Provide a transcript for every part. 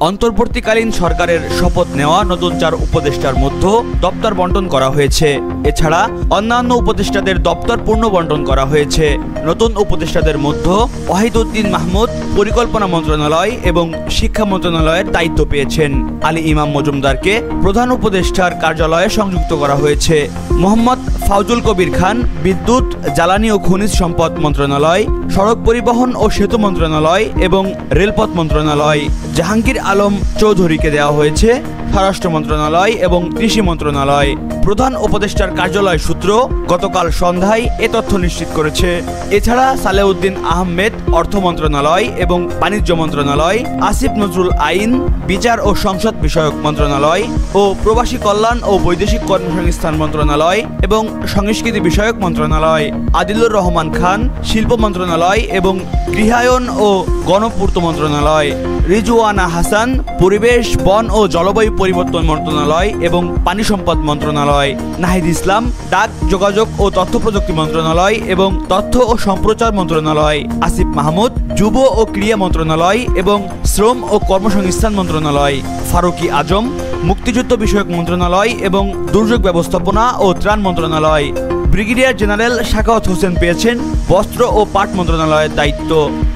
অন্তর্বর্তীকালীন সরকারের শপথ নেওয়া নতুন 4 উপদেষ্টার মধ্যে দপ্তর বণ্টন করা হয়েছে। এছাড়া অন্যান্য উপদেষ্টাদের দপ্তর পূর্ণ বণ্টন করা হয়েছে। নতুন উপদেষ্টাদের মধ্যে ওয়াহিদউদ্দিন মাহমুদ পরিকল্পনা মন্ত্রণালয় এবং শিক্ষা মন্ত্রণালয়ের দায়িত্ব পেয়েছেন। আলী ইমাম মজুমদারকে প্রধান উপদেষ্টার কার্যালয়ে সংযুক্ত করা হয়েছে। মোহাম্মদ ফাউজুল কবির খান বিদ্যুৎ, জ্বালানি ও খনিজ সম্পদ মন্ত্রণালয়, সড়ক পরিবহন ও সেতু মন্ত্রণালয় এবং রেলপথ মন্ত্রণালয়। জাহাঙ্গীর আলম চৌধুরীকে দেওয়া হয়েছে স্বরাষ্ট্র মন্ত্রণালয় এবং কৃষি মন্ত্রণালয়। প্রধান উপদেষ্টার কার্যালয় সূত্র গতকাল সন্ধ্যায় এ তথ্য নিশ্চিত করেছে। এছাড়া সালেউদ্দিন আহমেদ অর্থ মন্ত্রণালয় এবং বাণিজ্য মন্ত্রণালয়, আসিফ নজরুল আইন, বিচার ও সংসদ বিষয়ক মন্ত্রণালয় ও প্রবাসী কল্যাণ ও বৈদেশিক কর্মসংস্থান মন্ত্রণালয় এবং সংস্কৃতি বিষয়ক মন্ত্রণালয়, আদিলুর রহমান খান শিল্প মন্ত্রণালয় এবং গৃহায়ন ও গণপূর্ত মন্ত্রণালয়, রিজওয়ানা হাসান পরিবেশ, বন ও জলবায়ু পরিবর্তন মন্ত্রণালয় এবং পানি সম্পদ মন্ত্রণালয়, নাহিদ ইসলাম ডাক, যোগাযোগ ও তথ্য প্রযুক্তি মন্ত্রণালয় এবং তথ্য ও সম্প্রচার মন্ত্রণালয়, আসিফ মাহমুদ যুব ও ক্রীড়া মন্ত্রণালয় এবং শ্রম ও কর্মসংস্থান মন্ত্রণালয়, ফারুকি আজম মুক্তিযুদ্ধ বিষয়ক মন্ত্রণালয় এবং দুর্যোগ ব্যবস্থাপনা ও ত্রাণ মন্ত্রণালয়। ব্রিগেডিয়ার জেনারেল শাখাওয়াত হোসেন পেয়েছেন বস্ত্র ও পাট মন্ত্রণালয়ের দায়িত্ব।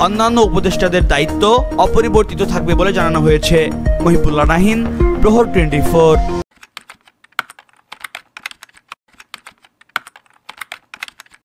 অন্যান্য উপদেষ্টাদের দায়িত্ব অপরিবর্তিত থাকবে বলে জানানো হয়েছে। মহিবুল্লাহ নাহিন, প্রহর 24।